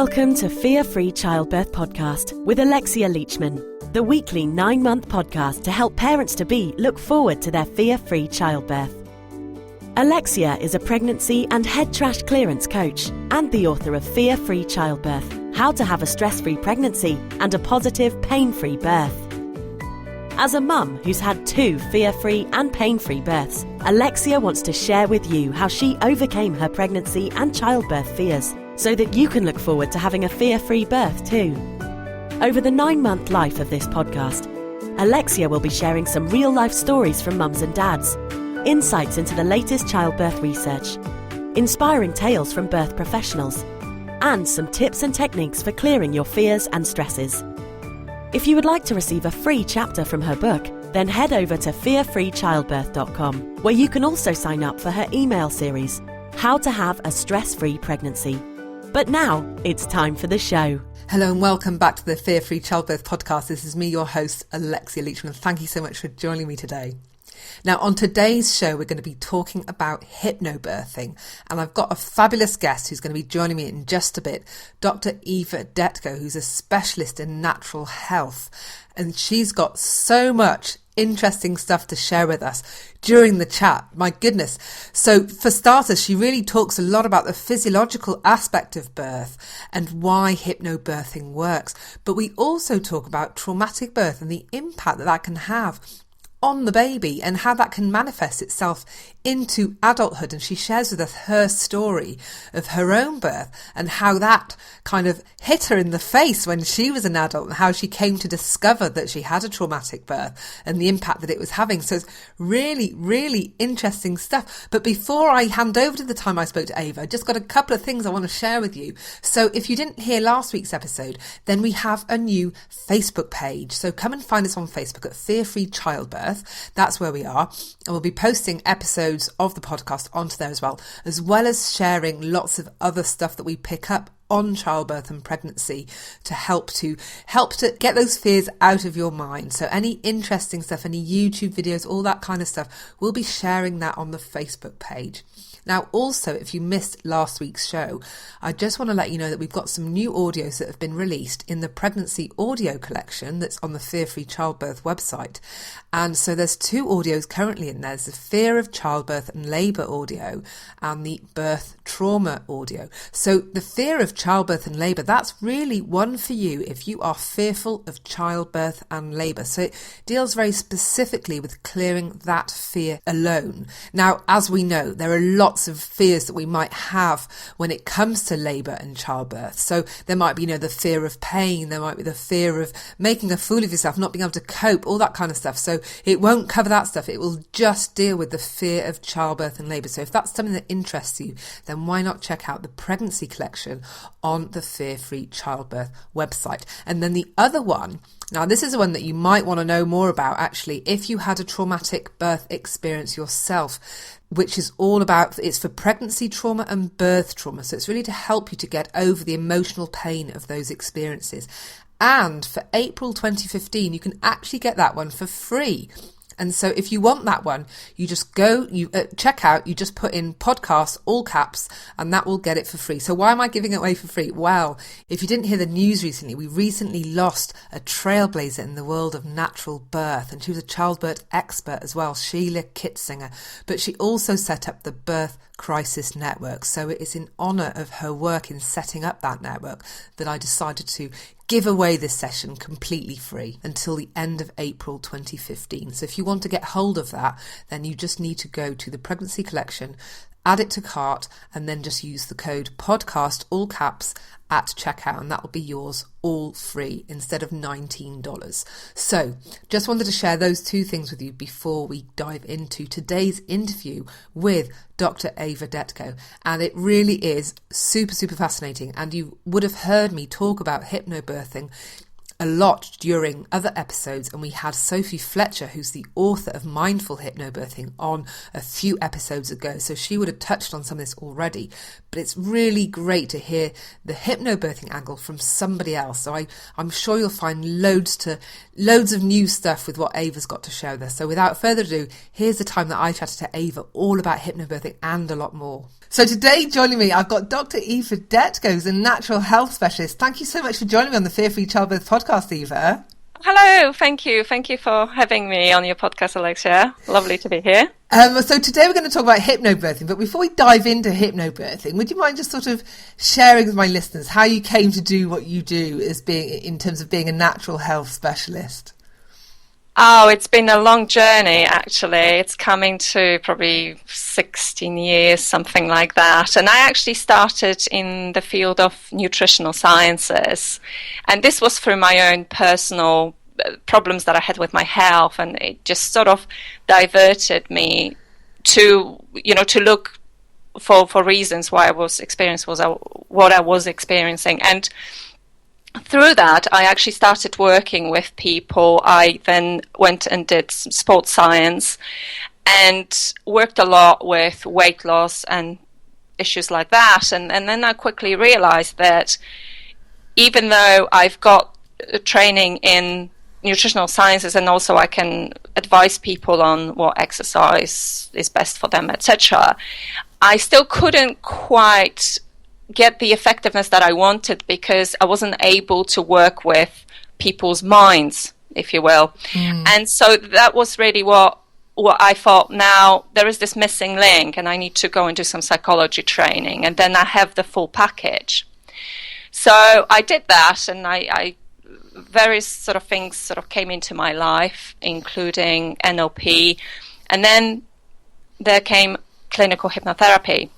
Welcome to Fear-Free Childbirth Podcast with Alexia Leachman, the weekly 9-month podcast to help parents-to-be look forward to their fear-free childbirth. Alexia is a pregnancy and head trash clearance coach and the author of Fear-Free Childbirth, How to Have a Stress-Free Pregnancy and a Positive, Pain-Free Birth. As a mum who's had 2 fear-free and pain-free births, Alexia wants to share with you how she overcame her pregnancy and childbirth fears so that you can look forward to having a fear-free birth too. Over the 9-month life of this podcast, Alexia will be sharing some real-life stories from mums and dads, insights into the latest childbirth research, inspiring tales from birth professionals, and some tips and techniques for clearing your fears and stresses. If you would like to receive a free chapter from her book, then head over to fearfreechildbirth.com, where you can also sign up for her email series, How to Have a Stress-Free Pregnancy. But now, it's time for the show. Hello and welcome back to the Fear-Free Childbirth podcast. This is me, your host, Alexia Leachman. Thank you so much for joining me today. Now, on today's show, we're going to be talking about hypnobirthing, and I've got a fabulous guest who's going to be joining me in just a bit, Dr Eva Detko, who's a specialist in natural health, and she's got so much interesting stuff to share with us during the chat. My goodness. So for starters, she really talks a lot about the physiological aspect of birth and why hypnobirthing works. But we also talk about traumatic birth and the impact that that can have on the baby and how that can manifest itself into adulthood. And she shares with us her story of her own birth and how that kind of hit her in the face when she was an adult and how she came to discover that she had a traumatic birth and the impact that it was having. So it's really, really interesting stuff. But before I hand over to the time I spoke to Eva, I just got a couple of things I want to share with you. So if you didn't hear last week's episode, then we have a new Facebook page. So come and find us on Facebook at Fear-Free Childbirth. That's where we are. And we'll be posting episodes of the podcast onto there as well as sharing lots of other stuff that we pick up on childbirth and pregnancy to help to get those fears out of your mind. So any interesting stuff, any YouTube videos, all that kind of stuff, we'll be sharing that on the Facebook page. Now, also, if you missed last week's show, I just want to let you know that we've got some new audios that have been released in the pregnancy audio collection that's on the Fear-Free Childbirth website. And so there's 2 audios currently in there. There's the fear of childbirth and labour audio and the birth trauma audio. So the fear of childbirth and labour, that's really one for you if you are fearful of childbirth and labour. So it deals very specifically with clearing that fear alone. Now, as we know, there are lots of fears that we might have when it comes to labour and childbirth. So there might be, the fear of pain, there might be the fear of making a fool of yourself, not being able to cope, all that kind of stuff. So it won't cover that stuff. It will just deal with the fear of childbirth and labour. So if that's something that interests you, then why not check out the pregnancy collection on the Fear-Free Childbirth website. And then the other one, now this is the one that you might want to know more about actually, if you had a traumatic birth experience yourself, which is all about, it's for pregnancy trauma and birth trauma. So it's really to help you to get over the emotional pain of those experiences. And for April 2015, you can actually get that one for free. And so if you want that one, you just go, check out, you just put in podcast, all caps, and that will get it for free. So why am I giving it away for free? Well, if you didn't hear the news recently, we recently lost a trailblazer in the world of natural birth. And she was a childbirth expert as well, Sheila Kitzinger. But she also set up the Birth Crisis Network. So it is in honour of her work in setting up that network that I decided to give away this session completely free until the end of April 2015. So if you want to get hold of that, then you just need to go to the pregnancy collection, add it to cart, and then just use the code podcast, all caps, at checkout, and that will be yours all free instead of $19. So just wanted to share those 2 things with you before we dive into today's interview with Dr Eva Detko. And it really is super, super fascinating. And you would have heard me talk about hypnobirthing a lot during other episodes, and we had Sophie Fletcher, who's the author of Mindful Hypnobirthing, on a few episodes ago, so she would have touched on some of this already. But it's really great to hear the hypnobirthing angle from somebody else. So I'm sure you'll find loads of new stuff with what Ava's got to share with us. So without further ado, here's the time that I chatted to Ava all about hypnobirthing and a lot more. So today, joining me, I've got Dr Eva Detko, who's a natural health specialist. Thank you so much for joining me on the Fear-Free Childbirth podcast, Eva. Hello, thank you. Thank you for having me on your podcast, Alexia. Lovely to be here. So today we're going to talk about hypnobirthing, but before we dive into hypnobirthing, would you mind just sort of sharing with my listeners how you came to do what you do in terms of being a natural health specialist? Oh, it's been a long journey, actually. It's coming to probably 16 years, something like that. And I actually started in the field of nutritional sciences. And this was through my own personal problems that I had with my health. And it just sort of diverted me to look for reasons why I was experiencing what I was experiencing. And through that, I actually started working with people. I then went and did sports science and worked a lot with weight loss and issues like that. And then I quickly realized that even though I've got training in nutritional sciences and also I can advise people on what exercise is best for them, etc., I still couldn't quite get the effectiveness that I wanted because I wasn't able to work with people's minds, if you will. And so that was really what I thought, now there is this missing link and I need to go and do some psychology training and then I have the full package. So I did that, and I various sort of things sort of came into my life, including NLP, and then there came clinical hypnotherapy.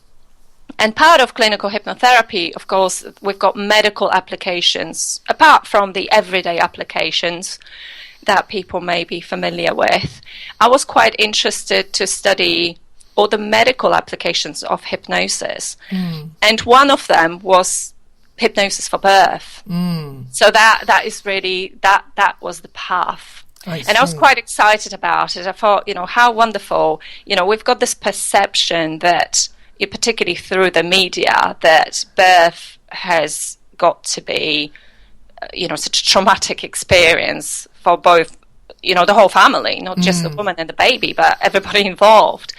And part of clinical hypnotherapy, of course, we've got medical applications, apart from the everyday applications that people may be familiar with. I was quite interested to study all the medical applications of hypnosis. And one of them was hypnosis for birth. So that is really, that was the path. And I was quite excited about it. I thought, how wonderful. We've got this perception that, particularly through the media, that birth has got to be, such a traumatic experience for both, the whole family, not just the woman and the baby, but everybody involved.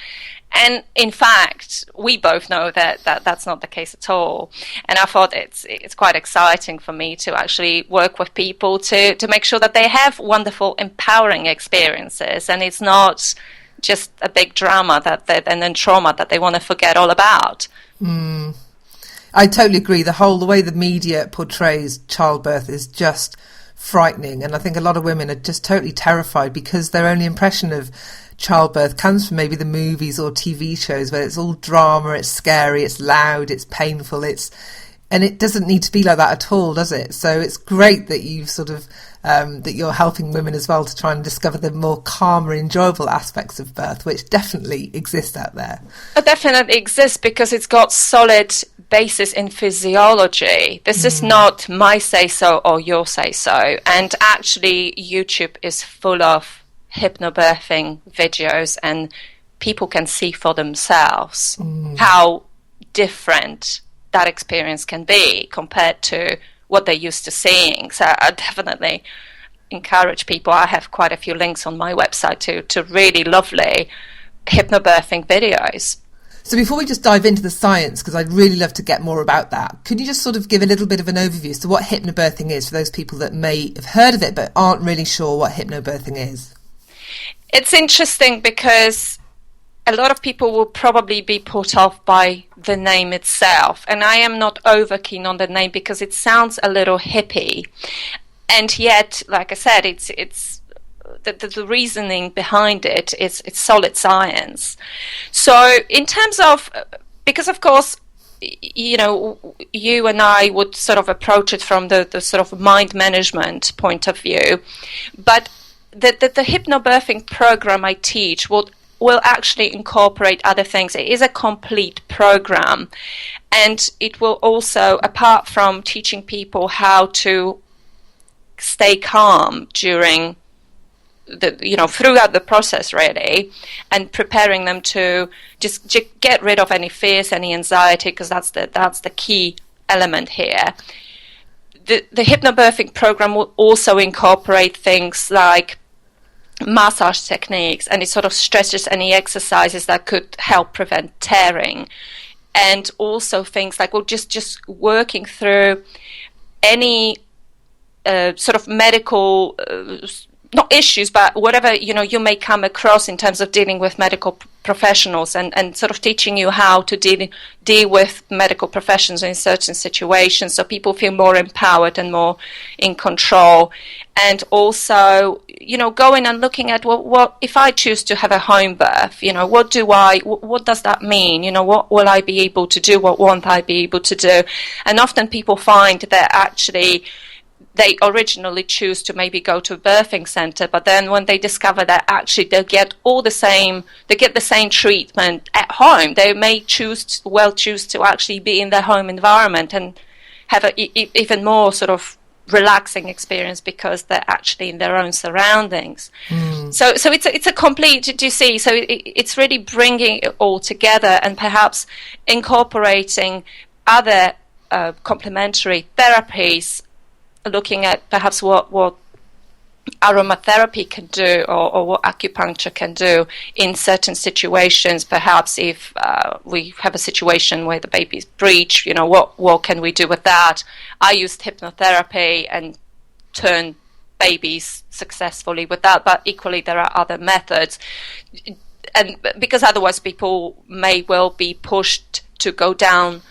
And in fact, we both know that that's not the case at all. And I thought it's quite exciting for me to actually work with people to make sure that they have wonderful, empowering experiences, and it's not just a big drama and then trauma that they want to forget all about. I totally agree. The way the media portrays childbirth is just frightening, and I think a lot of women are just totally terrified because their only impression of childbirth comes from maybe the movies or TV shows where it's all drama, it's scary, it's loud, it's painful, and it doesn't need to be like that at all, does it? So it's great that you've sort of that you're helping women as well to try and discover the more calmer, enjoyable aspects of birth, which definitely exist out there. It definitely exists because it's got solid basis in physiology. This is not my say-so or your say-so. And actually, YouTube is full of hypnobirthing videos, and people can see for themselves how different that experience can be compared to what they're used to seeing. So I definitely encourage people. I have quite a few links on my website to really lovely hypnobirthing videos. So before we just dive into the science, because I'd really love to get more about that, could you just sort of give a little bit of an overview as to what hypnobirthing is for those people that may have heard of it but aren't really sure what hypnobirthing is? It's interesting because a lot of people will probably be put off by the name itself. And I am not over keen on the name because it sounds a little hippie. And yet, like I said, it's the reasoning behind it is it's solid science. So in terms of, because of course, you and I would sort of approach it from the sort of mind management point of view. But the hypnobirthing program I teach will actually incorporate other things. It is a complete program, and it will also, apart from teaching people how to stay calm during throughout the process, really, and preparing them to just get rid of any fears, any anxiety, because that's the key element here. The hypnobirthing program will also incorporate things like massage techniques, and it sort of stretches any exercises that could help prevent tearing, and also things like just working through any sort of medical not issues, but whatever you may come across in terms of dealing with medical professionals, and sort of teaching you how to deal with medical professions in certain situations, so people feel more empowered and more in control. And also, going and looking at what if I choose to have a home birth, what does that mean? What will I be able to do? What won't I be able to do? And often people find that actually they originally choose to maybe go to a birthing center, but then when they discover that actually they get the same treatment at home, they may choose to actually be in their home environment and have a even more sort of relaxing experience because they're actually in their own surroundings. So it's a complete, do you see? So it's really bringing it all together and perhaps incorporating other complementary therapies, looking at perhaps what aromatherapy can do, or what acupuncture can do in certain situations. Perhaps if we have a situation where the baby's breech, what can we do with that? I used hypnotherapy and turned babies successfully with that, but equally there are other methods. And because otherwise people may well be pushed to go down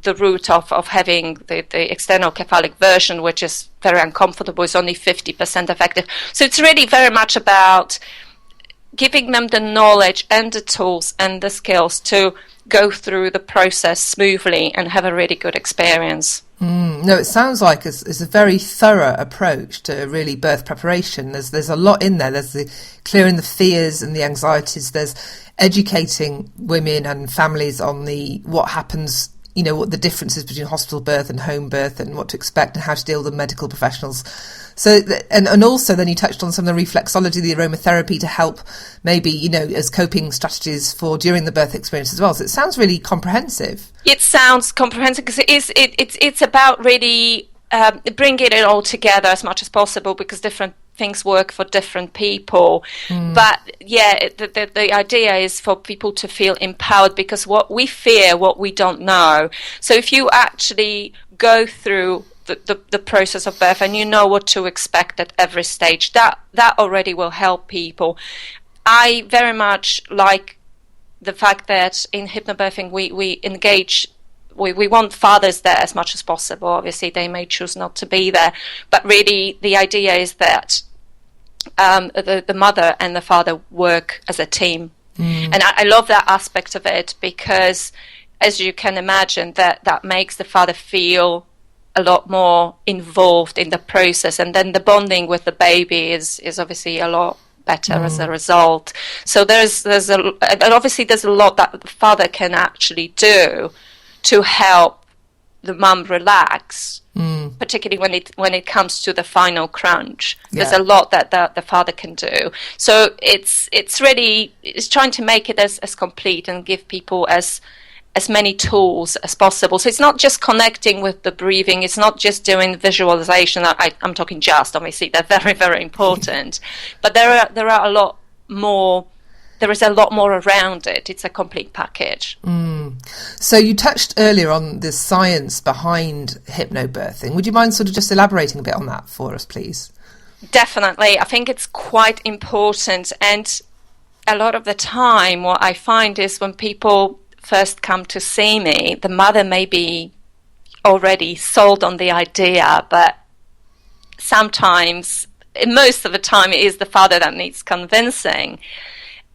the route of having the external cephalic version, which is very uncomfortable, is only 50% effective. So it's really very much about giving them the knowledge and the tools and the skills to go through the process smoothly and have a really good experience. No, it sounds like it's a very thorough approach to really birth preparation. There's a lot in there. There's the clearing the fears and the anxieties. There's educating women and families on what happens, what the differences between hospital birth and home birth, and what to expect and how to deal with the medical professionals. So, and also then you touched on some of the reflexology, the aromatherapy to help maybe, as coping strategies for during the birth experience as well. So it sounds really comprehensive. It sounds comprehensive because it's about really bringing it all together as much as possible, because different things work for different people. But yeah, the idea is for people to feel empowered, because what we fear, what we don't know. So if you actually go through the process of birth and you know what to expect at every stage, that already will help people. I very much like the fact that in hypnobirthing we engage. We want fathers there as much as possible. Obviously, they may choose not to be there, but really the idea is that the mother and the father work as a team. And I love that aspect of it, because, as you can imagine, that makes the father feel a lot more involved in the process, and then the bonding with the baby is obviously a lot better as a result. So there's obviously there's a lot that the father can actually do to help the mum relax, particularly when it comes to the final crunch. There's a lot that the father can do. So it's trying to make it as complete and give people as many tools as possible. So it's not just connecting with the breathing, it's not just doing visualization. I'm talking just, obviously they're very, very important, but there are a lot more. There is a lot more around it. It's a complete package. So you touched earlier on the science behind hypnobirthing. Would you mind sort of just elaborating a bit on that for us, please? Definitely. I think it's quite important. And a lot of the time what I find is when people first come to see me, the mother may be already sold on the idea, but sometimes, most of the time, it is the father that needs convincing.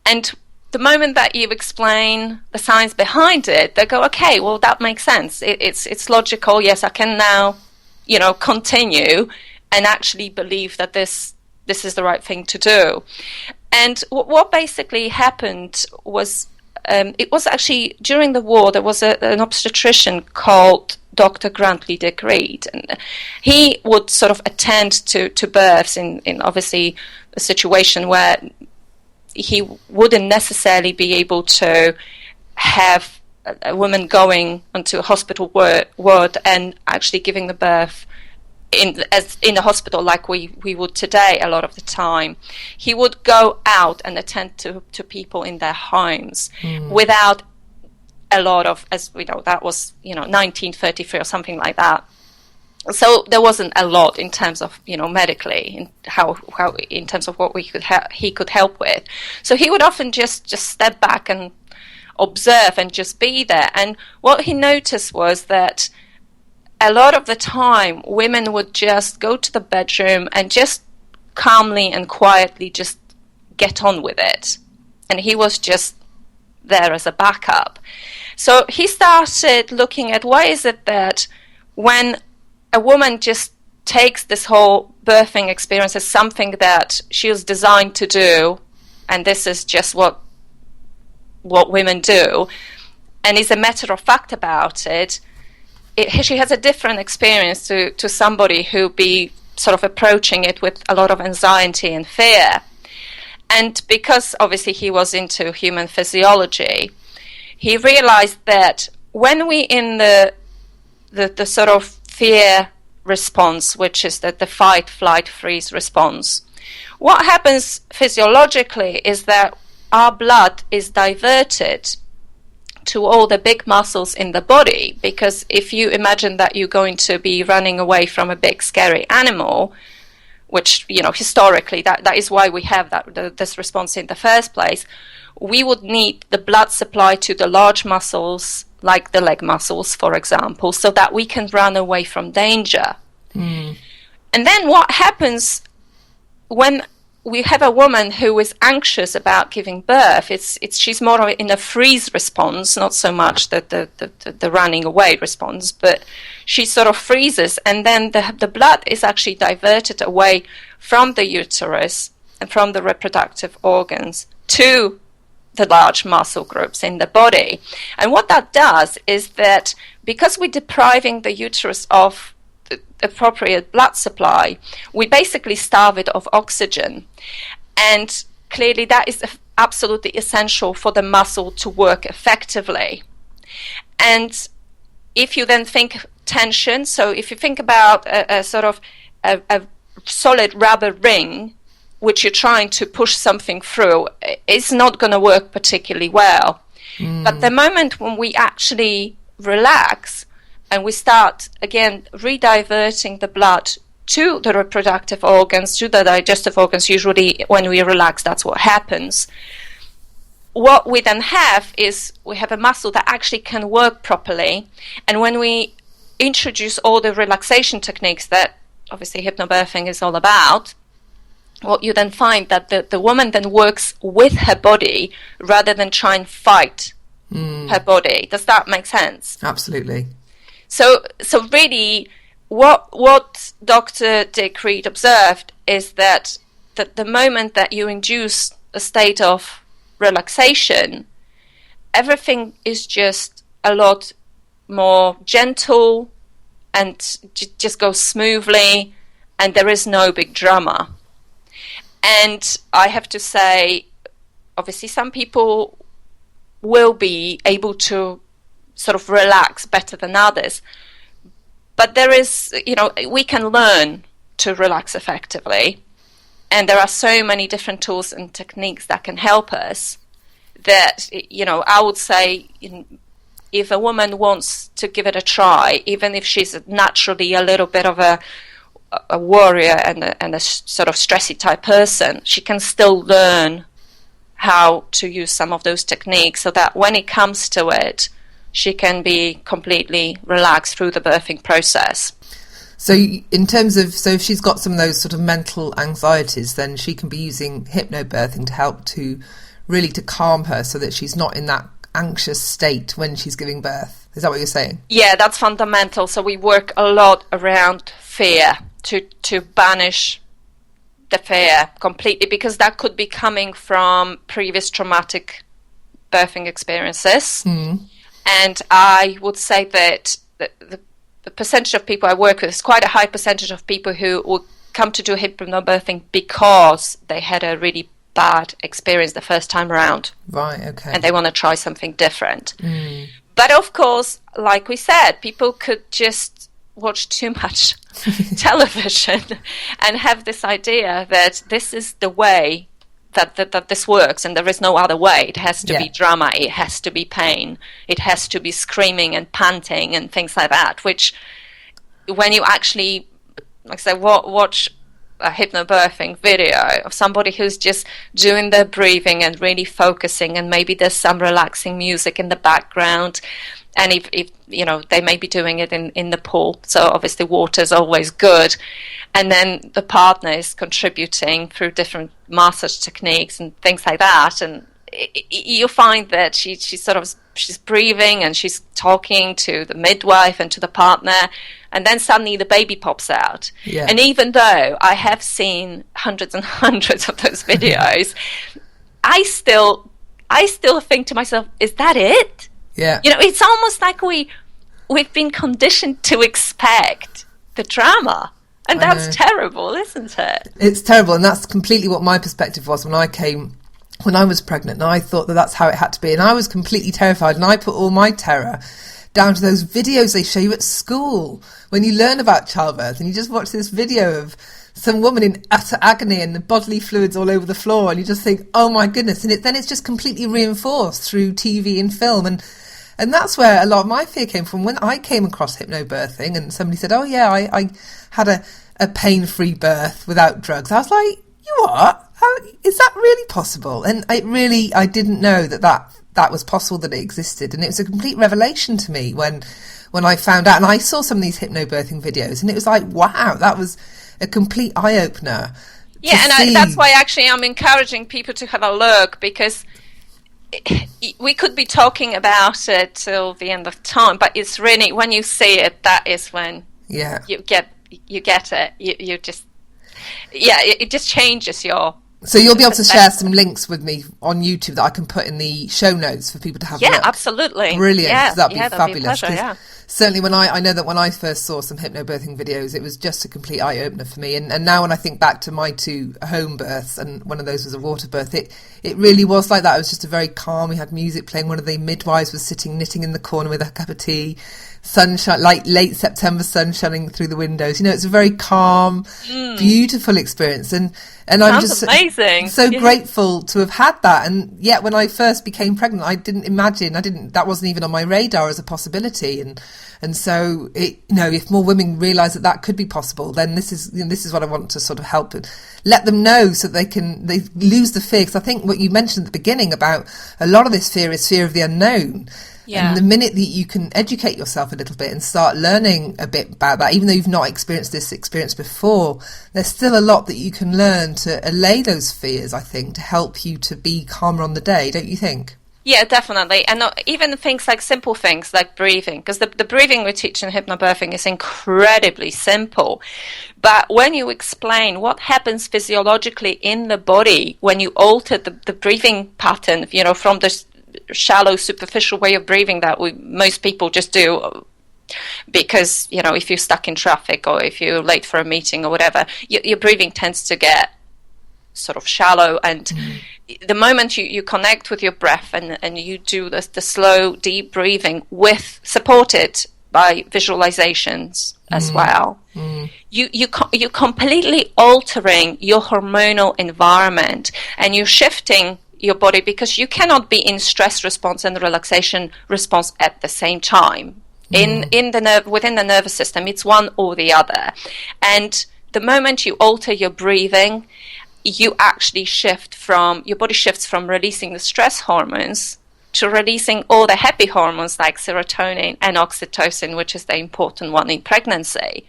And the moment that you explain the science behind it, they go, okay, well, that makes sense. It's logical. Yes, I can now, continue and actually believe that this is the right thing to do. And what basically happened was, it was actually during the war, there was an obstetrician called Dr. Grantley Dick Reed, and he would sort of attend to births in obviously a situation where he wouldn't necessarily be able to have a woman going onto a hospital ward and actually giving the birth in a hospital like we would today a lot of the time. He would go out and attend to people in their homes without a lot of, as we know, that was 1933 or something like that. So there wasn't a lot in terms of medically in how in terms of what he could help with. So he would often just step back and observe and just be there. And what he noticed was that a lot of the time women would just go to the bedroom and just calmly and quietly just get on with it, and he was just there as a backup. So he started looking at why is it that when a woman just takes this whole birthing experience as something that she was designed to do, and this is just what women do, and is a matter of fact about it, she has a different experience to somebody who be sort of approaching it with a lot of anxiety and fear. And because obviously he was into human physiology, he realized that when we in the sort of fear response, which is the fight, flight, freeze response, what happens physiologically is that our blood is diverted to all the big muscles in the body, because if you imagine that you're going to be running away from a big scary animal, which historically that is why we have this response in the first place, we would need the blood supply to the large muscles, like the leg muscles, for example, so that we can run away from danger. And then what happens when we have a woman who is anxious about giving birth? She's more in a freeze response, not so much the running away response, but she sort of freezes, and then the blood is actually diverted away from the uterus and from the reproductive organs to the large muscle groups in the body. And what that does is that because we're depriving the uterus of the appropriate blood supply, we basically starve it of oxygen. And clearly that is absolutely essential for the muscle to work effectively. And if you then think tension, so if you think about a sort of a solid rubber ring which you're trying to push something through, it's not going to work particularly well. But the moment when we actually relax and we start, again, rediverting the blood to the reproductive organs, to the digestive organs, usually when we relax, that's what happens. What we then have is we have a muscle that actually can work properly. And when we introduce all the relaxation techniques that obviously hypnobirthing is all about, what you then find that the woman then works with her body rather than try and fight her body. Does that make sense? Absolutely. So really, what Dr. Dick Reed observed is that the moment that you induce a state of relaxation, everything is just a lot more gentle and just goes smoothly, and there is no big drama. And I have to say, obviously some people will be able to sort of relax better than others, but there is, we can learn to relax effectively, and there are so many different tools and techniques that can help us that, I would say, if a woman wants to give it a try, even if she's naturally a little bit of a warrior and a sort of stressy type person, she can still learn how to use some of those techniques so that when it comes to it, she can be completely relaxed through the birthing process. So in terms of, if she's got some of those sort of mental anxieties, then she can be using hypnobirthing to help to really to calm her so that she's not in that anxious state when she's giving birth. Is that what you're saying? Yeah, that's fundamental. So we work a lot around fear to banish the fear completely, because that could be coming from previous traumatic birthing experiences. And I would say that percentage of people I work with is quite a high percentage of people who will come to do hypnobirthing because they had a really bad experience the first time around. Right, okay. And they want to try something different. But of course, like we said, people could just watch too much television and have this idea that this is the way that this works, and there is no other way. It has to be drama, it has to be pain, it has to be screaming and panting and things like that, which when you actually, like I say, watch a hypnobirthing video of somebody who's just doing their breathing and really focusing, and maybe there's some relaxing music in the background, and if you know, they may be doing it in the pool, so obviously water is always good, and then the partner is contributing through different massage techniques and things like that, and you find that she's breathing and she's talking to the midwife and to the partner, and then suddenly the baby pops out. Yeah. And even though I have seen hundreds and hundreds of those videos, I still think to myself, is that it? Yeah. You know, it's almost like we've been conditioned to expect the drama. And that's terrible, isn't it? It's terrible, and that's completely what my perspective was when I was pregnant, and I thought that that's how it had to be, and I was completely terrified, and I put all my terror down to those videos they show you at school when you learn about childbirth, and you just watch this video of some woman in utter agony and the bodily fluids all over the floor, and you just think, oh my goodness, and then it's just completely reinforced through TV and film, and that's where a lot of my fear came from when I came across hypnobirthing, and somebody said, oh yeah, I had a pain-free birth without drugs. I was like, you what? How, is that really possible? And I didn't know that was possible, that it existed. And it was a complete revelation to me when I found out. And I saw some of these hypnobirthing videos, and it was like, wow, that was a complete eye-opener. Yeah, and that's why actually I'm encouraging people to have a look, because we could be talking about it till the end of time, but it's really, when you see it, that is when you get it. You just, it just changes your. So you'll be able to share some links with me on YouTube that I can put in the show notes for people to have a look. Yeah, absolutely. Brilliant. Yeah, that'd be fabulous. Be a pleasure, certainly I know that when I first saw some hypnobirthing videos, it was just a complete eye-opener for me. And now when I think back to my 2 home births, and one of those was a water birth, it really was like that. It was just a very calm, we had music playing, one of the midwives was sitting knitting in the corner with a cup of tea, sunshine, like late September sun shining through the windows. You know, it's a very calm, beautiful experience, and I'm just amazing. so grateful to have had that. And yet when I first became pregnant, I didn't imagine, that wasn't even on my radar as a possibility, and so if more women realise that could be possible, then this is what I want to sort of help and let them know, so they lose the fear. Because I think what you mentioned at the beginning about a lot of this fear is fear of the unknown. Yeah. And the minute that you can educate yourself a little bit and start learning a bit about that, even though you've not experienced this experience before, there's still a lot that you can learn to allay those fears, I think, to help you to be calmer on the day, don't you think? Yeah, definitely. And even things like simple things like breathing, because the breathing we teach in hypnobirthing is incredibly simple. But when you explain what happens physiologically in the body when you alter the breathing pattern, from this shallow, superficial way of breathing that most people just do because, if you're stuck in traffic or if you're late for a meeting or whatever, your breathing tends to get sort of shallow. And the moment you connect with your breath and you do the slow, deep breathing supported by visualizations as well, you're completely altering your hormonal environment, and you're shifting your body, because you cannot be in stress response and relaxation response at the same time. Within the nervous system, it's one or the other. And the moment you alter your breathing, you actually your body shifts from releasing the stress hormones to releasing all the happy hormones like serotonin and oxytocin, which is the important one in pregnancy.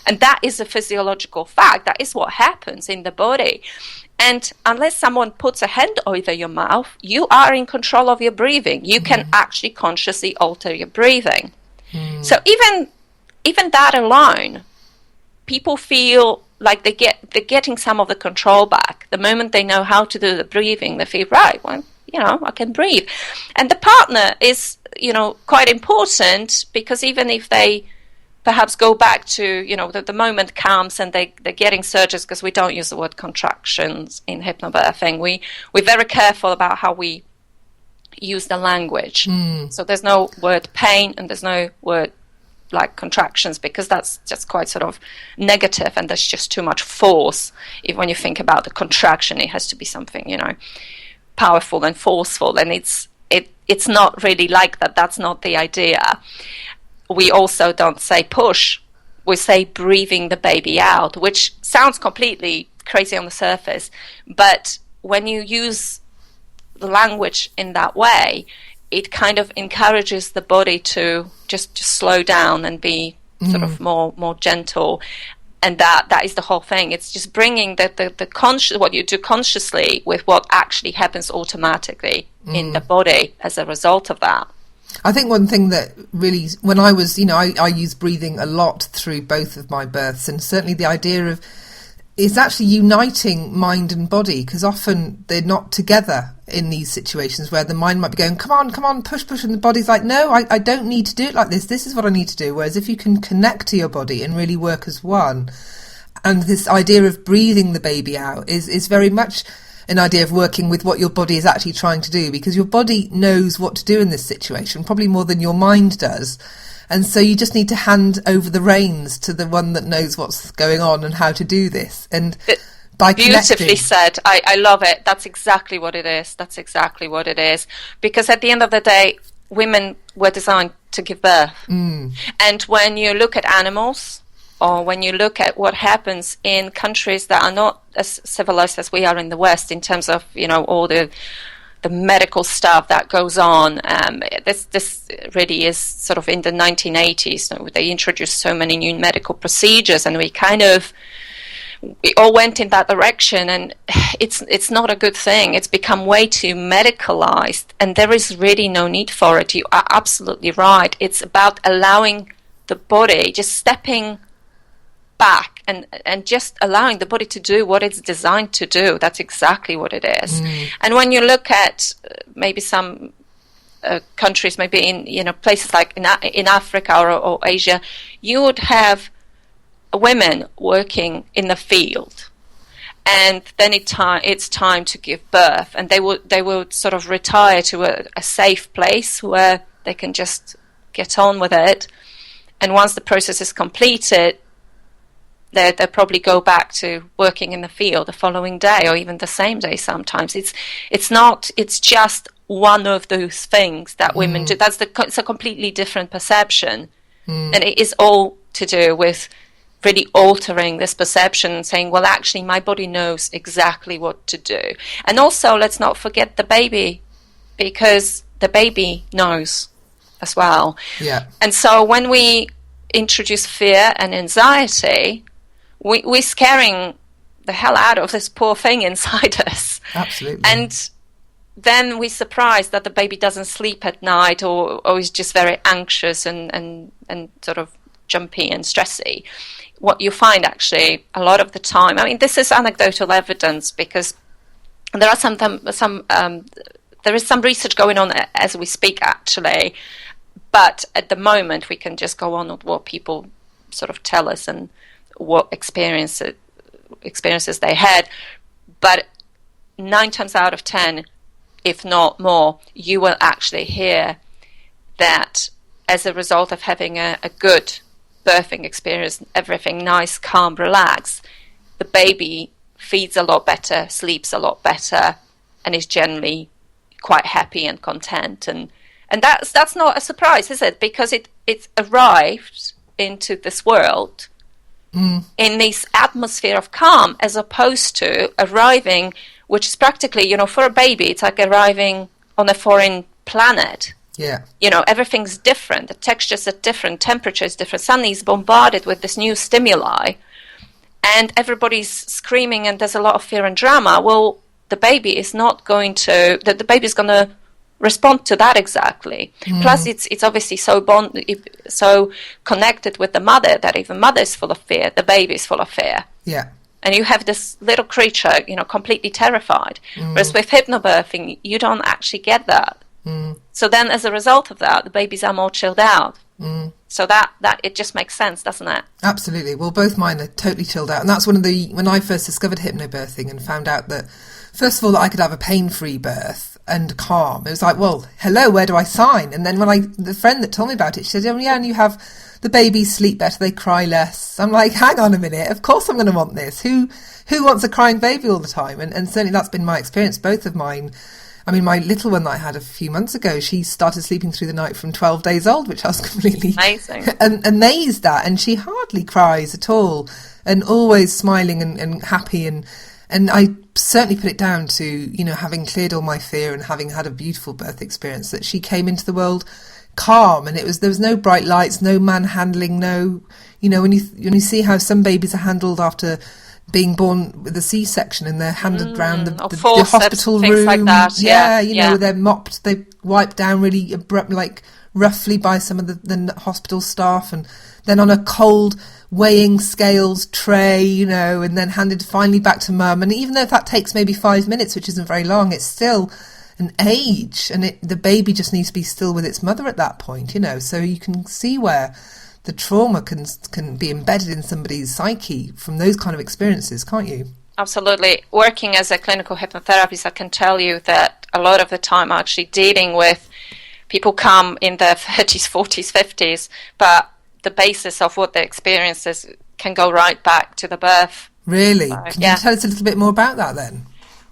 And that is a physiological fact. That is what happens in the body. And unless someone puts a hand over your mouth, you are in control of your breathing. You can actually consciously alter your breathing. So even that alone, people feel like they're getting some of the control back. The moment they know how to do the breathing, they feel, right, well, I can breathe. And the partner is, quite important, because even if they perhaps go back to, the moment comes and they're getting surges, because we don't use the word contractions in hypnobirthing. We're very careful about how we use the language. So there's no word pain and there's no word like contractions, because that's just quite sort of negative, and there's just too much force. If when you think about the contraction, it has to be something, powerful and forceful, and it's not really like that. That's not the idea. We also don't say push. We say breathing the baby out, which sounds completely crazy on the surface. But when you use the language in that way, it kind of encourages the body to just slow down and be sort of more gentle. And that is the whole thing. It's just bringing the conscious, what you do consciously with what actually happens automatically in the body as a result of that. I think one thing that really, when I was, I use breathing a lot through both of my births, and certainly the idea of it's actually uniting mind and body, because often they're not together in these situations where the mind might be going, come on, push, and the body's like, no, I don't need to do it like this. This is what I need to do. Whereas if you can connect to your body and really work as one, and this idea of breathing the baby out is very much an idea of working with what your body is actually trying to do, because your body knows what to do in this situation, probably more than your mind does. And so you just need to hand over the reins to the one that knows what's going on and how to do this. And by beautifully said. I love it. That's exactly what it is. Because at the end of the day, women were designed to give birth. And when you look at animals, or when you look at what happens in countries that are not as civilized as we are in the West, in terms of, all the medical stuff that goes on, this really is sort of in the 1980s. So they introduced so many new medical procedures, and we all went in that direction, and it's not a good thing. It's become way too medicalized, and there is really no need for it. You are absolutely right. It's about allowing the body, just stepping back and just allowing the body to do what it's designed to do. That's exactly what it is. And when you look at maybe some countries, maybe in places like in Africa or Asia, you would have women working in the field, and then it's time to give birth, and they would sort of retire to a safe place where they can just get on with it. And once the process is completed, they probably go back to working in the field the following day, or even the same day sometimes. It's just one of those things that women do. It's a completely different perception. And it is all to do with really altering this perception and saying, well, actually, my body knows exactly what to do. And also, let's not forget the baby, because the baby knows as well. Yeah. And so when we introduce fear and anxiety, we're scaring the hell out of this poor thing inside us. Absolutely. And then we're surprised that the baby doesn't sleep at night, or is just very anxious and sort of jumpy and stressy. What you find actually a lot of the time, I mean, this is anecdotal evidence, because there are there is some research going on as we speak actually, but at the moment we can just go on with what people sort of tell us and what experiences they had. But 9 times out of 10, if not more, you will actually hear that as a result of having a good birthing experience, everything nice, calm, relaxed, the baby feeds a lot better, sleeps a lot better, and is generally quite happy and content. And that's not a surprise, is it? Because it arrived into this world in this atmosphere of calm, as opposed to arriving, which is practically, for a baby, it's like arriving on a foreign planet. Yeah. Everything's different. The textures are different. Temperature is different. Suddenly is bombarded with this new stimuli, and everybody's screaming, and there's a lot of fear and drama. Well, the baby is not going to. The baby's going to respond to that exactly. Plus, it's obviously so connected with the mother that if the mother is full of fear, the baby is full of fear. Yeah. And you have this little creature, completely terrified. Whereas with hypnobirthing, you don't actually get that. So then, as a result of that, the babies are more chilled out. So that it just makes sense, doesn't it? Absolutely. Well, both mine are totally chilled out. And that's when I first discovered hypnobirthing and found out that, first of all, that I could have a pain-free birth and calm. It was like, well, hello, where do I sign? And then the friend that told me about it, she said, oh, yeah, and you have the babies sleep better, they cry less. I'm like, hang on a minute, of course I'm going to want this. Who wants a crying baby all the time? And certainly that's been my experience. Both of mine, I mean, my little one that I had a few months ago, she started sleeping through the night from 12 days old, which I was completely amazed at. And she hardly cries at all and always smiling and happy. And I certainly put it down to, you know, having cleared all my fear and having had a beautiful birth experience, that she came into the world calm. And there was no bright lights, no manhandling, no, you know, when you see how some babies are handled after being born with a C-section and they're handed around the hospital room, like that. You know, they're mopped, they wiped down really abrupt, like roughly by some of the hospital staff, and then on a cold weighing scales tray, you know, and then handed finally back to mum. And even though that takes maybe 5 minutes, which isn't very long, it's still an age, and the baby just needs to be still with its mother at that point, you know. So you can see where the trauma can be embedded in somebody's psyche from those kind of experiences, can't you? Absolutely. Working as a clinical hypnotherapist, I can tell you that a lot of the time I'm actually dealing with people come in their 30s, 40s, 50s, but the basis of what their experiences can go right back to the birth. Really? Can you tell us a little bit more about that then?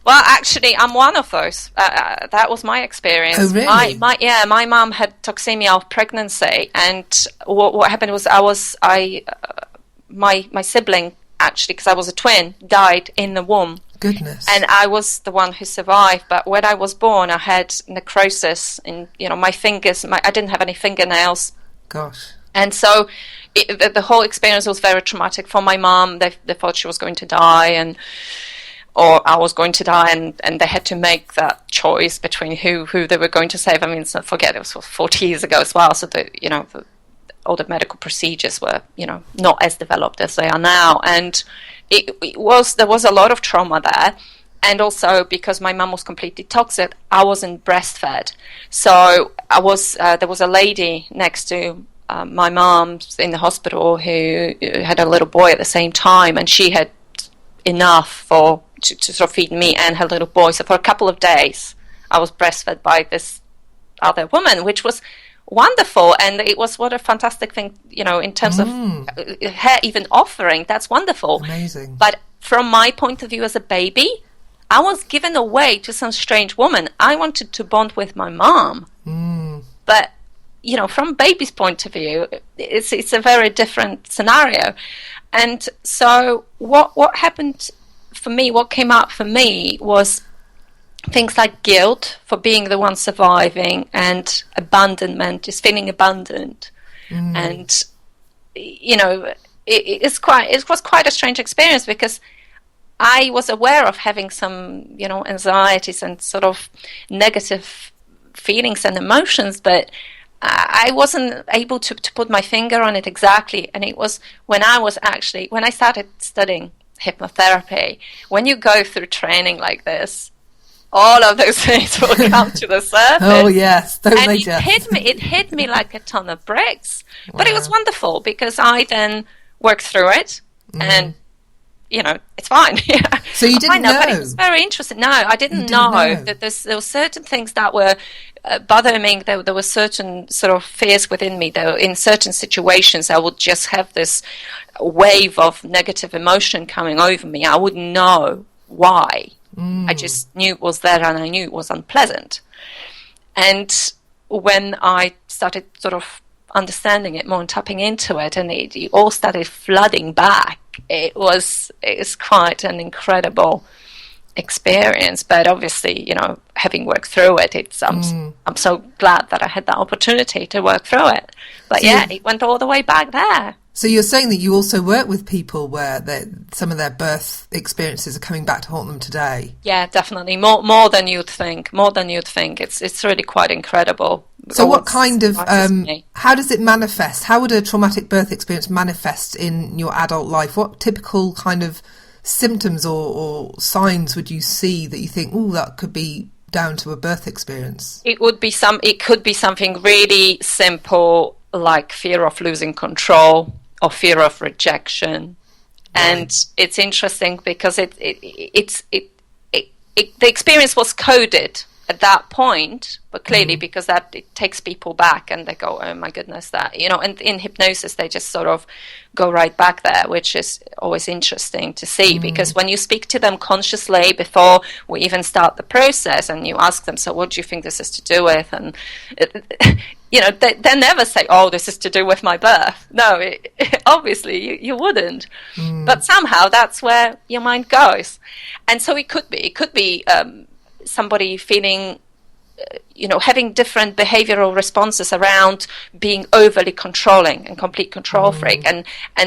Well, actually, I'm one of those. That was my experience. Oh, really? My mum had toxemia of pregnancy, and what happened was my sibling, actually, because I was a twin, died in the womb. Goodness. And I was the one who survived. But when I was born, I had necrosis in, you know, my fingers. I didn't have any fingernails. Gosh. And so the whole experience was very traumatic for my mum. They thought she was going to die, or I was going to die, and they had to make that choice between who they were going to save. I mean, let's not forget, it was 40 years ago as well, so all the medical procedures were, you know, not as developed as they are now. And there was a lot of trauma there. And also, because my mum was completely toxic, I wasn't breastfed. So there was a lady next to my mum in the hospital who had a little boy at the same time, and she had enough to sort of feed me and her little boy. So for a couple of days, I was breastfed by this other woman, which was wonderful. And it was what a fantastic thing, you know, in terms of her even offering. That's wonderful. Amazing. But from my point of view as a baby, I was given away to some strange woman. I wanted to bond with my mom. But, you know, from baby's point of view, it's a very different scenario. And so what happened for me, what came up for me was things like guilt for being the one surviving, and abandonment, just feeling abandoned. And, you know, it was quite a strange experience, because I was aware of having some, you know, anxieties and sort of negative feelings and emotions, but I wasn't able to put my finger on it exactly. And it was when I started studying hypnotherapy, when you go through training like this, all of those things will come to the surface. Oh yes, it hit me like a ton of bricks. Wow. But it was wonderful, because I then worked through it, and you know, it's fine. So you didn't know? But it was very interesting. No, I didn't know that there were certain things that were bothering me. There were certain sort of fears within me. Though in certain situations, I would just have this wave of negative emotion coming over me. I wouldn't know why. I just knew it was there, and I knew it was unpleasant. And when I started sort of understanding it more and tapping into it, and it all started flooding back, it was quite an incredible experience. But obviously, you know, having worked through it, I'm so glad that I had that opportunity to work through it. But it went all the way back there. So you're saying that you also work with people where some of their birth experiences are coming back to haunt them today? Yeah, definitely. More than you'd think. It's really quite incredible. So what kind of, how does it manifest? How would a traumatic birth experience manifest in your adult life? What typical kind of symptoms or signs would you see that you think, that could be down to a birth experience? It could be something really simple, like fear of losing control or fear of rejection. Right. And it's interesting because the experience was coded at that point, but clearly because that it takes people back and they go, oh my goodness, that, and in hypnosis they just sort of go right back there, which is always interesting to see, because when you speak to them consciously before we even start the process and you ask them, so what do you think this is to do with? And they never say, oh, this is to do with my birth. No, obviously you wouldn't. But somehow that's where your mind goes. And so it could be somebody feeling, having different behavioral responses around being overly controlling and complete control freak. And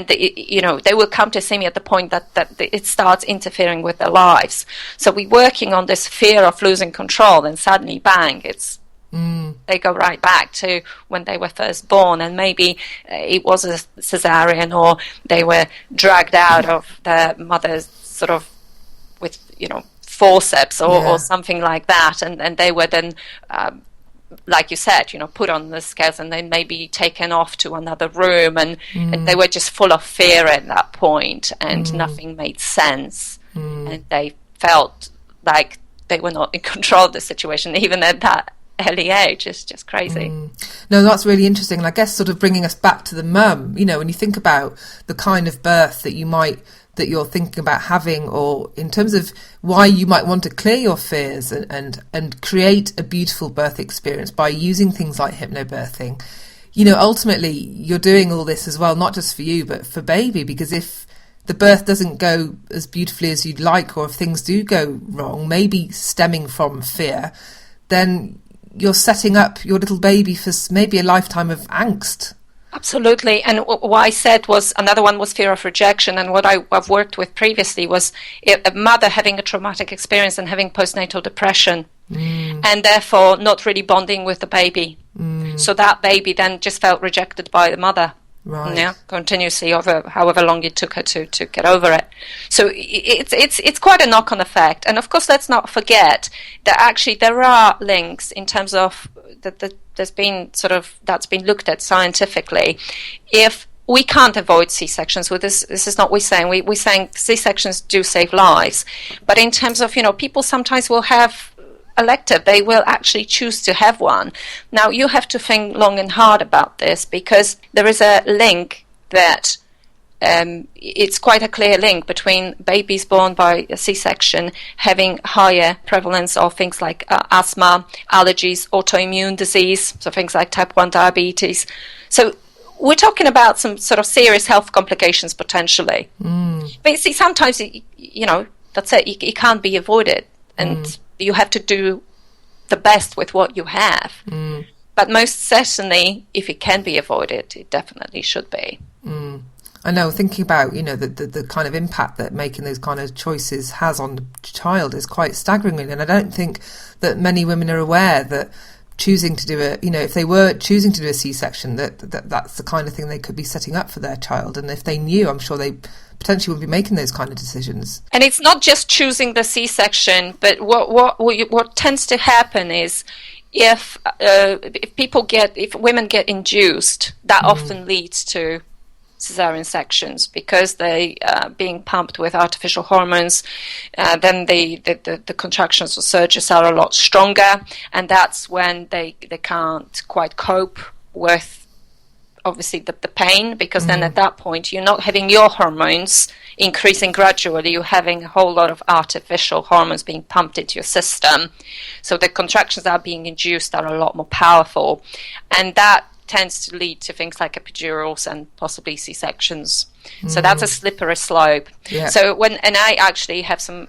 they will come to see me at the point that it starts interfering with their lives. So we're working on this fear of losing control, and suddenly, bang, they go right back to when they were first born, and maybe it was a cesarean, or they were dragged out of their mother's sort of with, forceps or something like that, and they were then like you said, put on the scales and then maybe taken off to another room, and they were just full of fear at that point, and nothing made sense, and they felt like they were not in control of the situation even at that early age. Is just crazy. No, that's really interesting, and I guess sort of bringing us back to the mum, when you think about the kind of birth that you're thinking about having, or in terms of why you might want to clear your fears and create a beautiful birth experience by using things like hypnobirthing. Ultimately you're doing all this as well, not just for you but for baby, because if the birth doesn't go as beautifully as you'd like, or if things do go wrong, maybe stemming from fear, then you're setting up your little baby for maybe a lifetime of angst. Absolutely. And what I said was, another one was fear of rejection. And what I've worked with previously was a mother having a traumatic experience and having postnatal depression, and therefore not really bonding with the baby. So that baby then just felt rejected by the mother. Right. Yeah, continuously over however long it took her to get over it. So it's quite a knock-on effect. And of course, let's not forget that actually there are links in terms of that's been looked at scientifically. If we can't avoid C-sections, well, this is not what we're saying. We're saying C-sections do save lives. But in terms of, people sometimes will have elective, they will actually choose to have one. Now, you have to think long and hard about this, because there is a link that it's quite a clear link between babies born by a C-section having higher prevalence of things like asthma, allergies, autoimmune disease, so things like type 1 diabetes. So we're talking about some sort of serious health complications potentially. But you see, sometimes, that's it, it can't be avoided, and you have to do the best with what you have. But most certainly, if it can be avoided, it definitely should be. I know, thinking about, the kind of impact that making those kind of choices has on the child is quite staggering. And I don't think that many women are aware that choosing to do if they were choosing to do a C-section, that's the kind of thing they could be setting up for their child. And if they knew, I'm sure they potentially wouldn't be making those kind of decisions. And it's not just choosing the C-section, but what tends to happen is if women get induced, that often leads to cesarean sections, because they being pumped with artificial hormones, then the contractions or surges are a lot stronger, and that's when they can't quite cope with obviously the pain, because then at that point you're not having your hormones increasing gradually, you're having a whole lot of artificial hormones being pumped into your system, so the contractions that are being induced are a lot more powerful, and that tends to lead to things like epidurals and possibly C-sections. So that's a slippery slope. Yeah. So I actually have some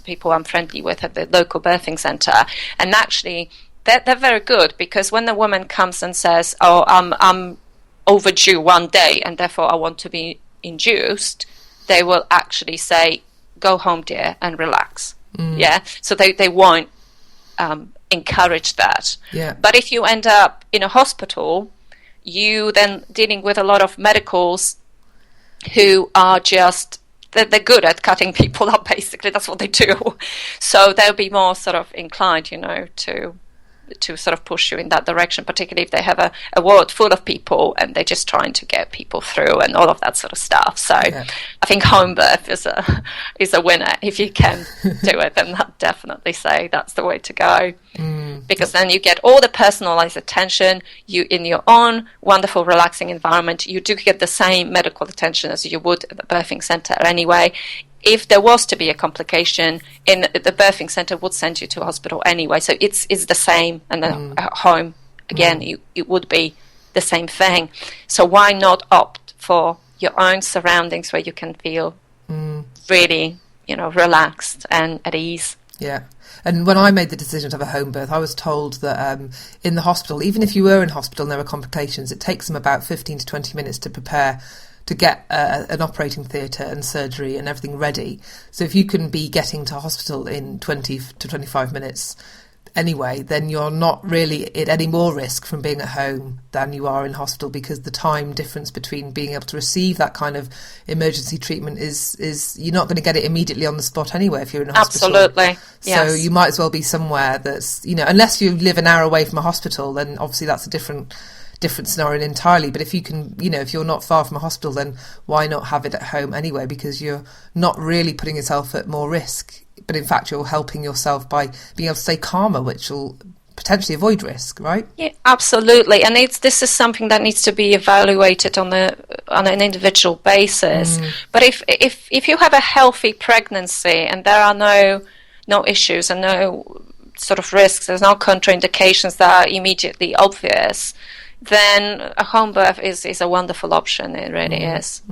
people I'm friendly with at the local birthing centre, and actually they're very good, because when the woman comes and says, "Oh, I'm overdue one day, and therefore I want to be induced," they will actually say, "Go home, dear, and relax." Yeah. So they won't encourage that. Yeah. But if you end up in a hospital, you then dealing with a lot of medicals who are just they're good at cutting people up, basically. That's what they do. So they'll be more sort of inclined, to to sort of push you in that direction, particularly if they have a ward full of people and they're just trying to get people through and all of that sort of stuff. So I think home birth is a winner. If you can do it, then I'd definitely say that's the way to go. Because then you get all the personalized attention, you in your own wonderful relaxing environment. You do get the same medical attention as you would at the birthing center anyway. If there was to be a complication, in the birthing center would send you to a hospital anyway. So it's the same, and then at home again, it would be the same thing. So why not opt for your own surroundings where you can feel really, relaxed and at ease? Yeah. And when I made the decision to have a home birth, I was told that in the hospital, even if you were in hospital and there were complications, it takes them about 15 to 20 minutes to prepare to get an operating theatre and surgery and everything ready. So if you can be getting to hospital in 20 to 25 minutes anyway, then you're not really at any more risk from being at home than you are in hospital, because the time difference between being able to receive that kind of emergency treatment is you're not going to get it immediately on the spot anyway if you're in a hospital. Absolutely. So you might as well be somewhere that's, unless you live an hour away from a hospital, then obviously that's a different scenario entirely. But if you can, if you're not far from a hospital, then why not have it at home anyway? Because you're not really putting yourself at more risk, but in fact you're helping yourself by being able to stay calmer, which will potentially avoid risk, right? Yeah, absolutely. And this is something that needs to be evaluated on an individual basis. But if you have a healthy pregnancy and there are no issues and no sort of risks, there's no contraindications that are immediately obvious, then a home birth is a wonderful option. It really is.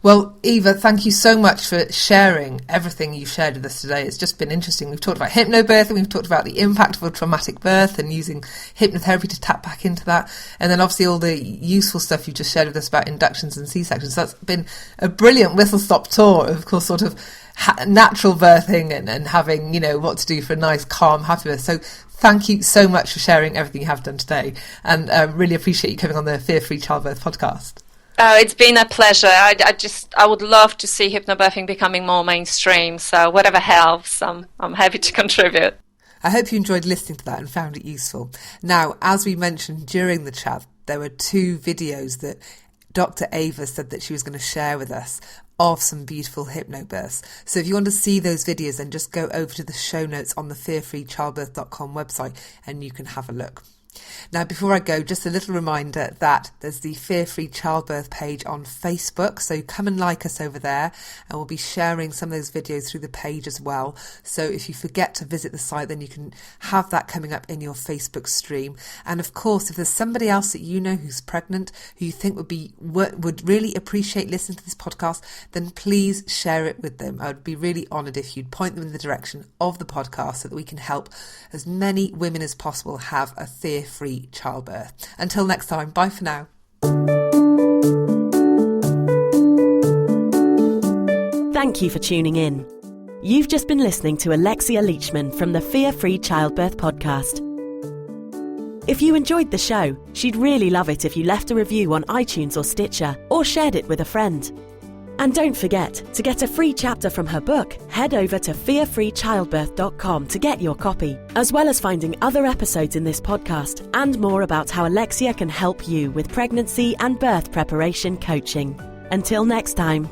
Well, Eva, thank you so much for sharing everything you've shared with us today. It's just been interesting. We've talked about hypnobirthing, we've talked about the impact of a traumatic birth and using hypnotherapy to tap back into that, and then obviously all the useful stuff you just shared with us about inductions and C-sections. So that's been a brilliant whistle-stop tour of course, sort of natural birthing and having, what to do for a nice, calm, happy birth. So thank you so much for sharing everything you have done today, and really appreciate you coming on the Fear-Free Childbirth podcast. Oh, it's been a pleasure. I would love to see hypnobirthing becoming more mainstream. So whatever helps, I'm happy to contribute. I hope you enjoyed listening to that and found it useful. Now, as we mentioned during the chat, there were 2 videos that Dr Eva said that she was going to share with us of some beautiful hypnobirths. So if you want to see those videos, then just go over to the show notes on the fearfreechildbirth.com website and you can have a look. Now, before I go, just a little reminder that there's the Fear-Free Childbirth page on Facebook, so come and like us over there, and we'll be sharing some of those videos through the page as well. So if you forget to visit the site, then you can have that coming up in your Facebook stream. And of course, if there's somebody else that you know who's pregnant, who you think would really appreciate listening to this podcast, then please share it with them. I would be really honoured if you'd point them in the direction of the podcast so that we can help as many women as possible have a fear-free childbirth. Until next time, bye for now. Thank you for tuning in. You've just been listening to Alexia Leachman from the Fear-Free Childbirth podcast. If you enjoyed the show, she'd really love it if you left a review on iTunes or Stitcher, or shared it with a friend. And don't forget, to get a free chapter from her book, head over to fearfreechildbirth.com to get your copy, as well as finding other episodes in this podcast and more about how Alexia can help you with pregnancy and birth preparation coaching. Until next time.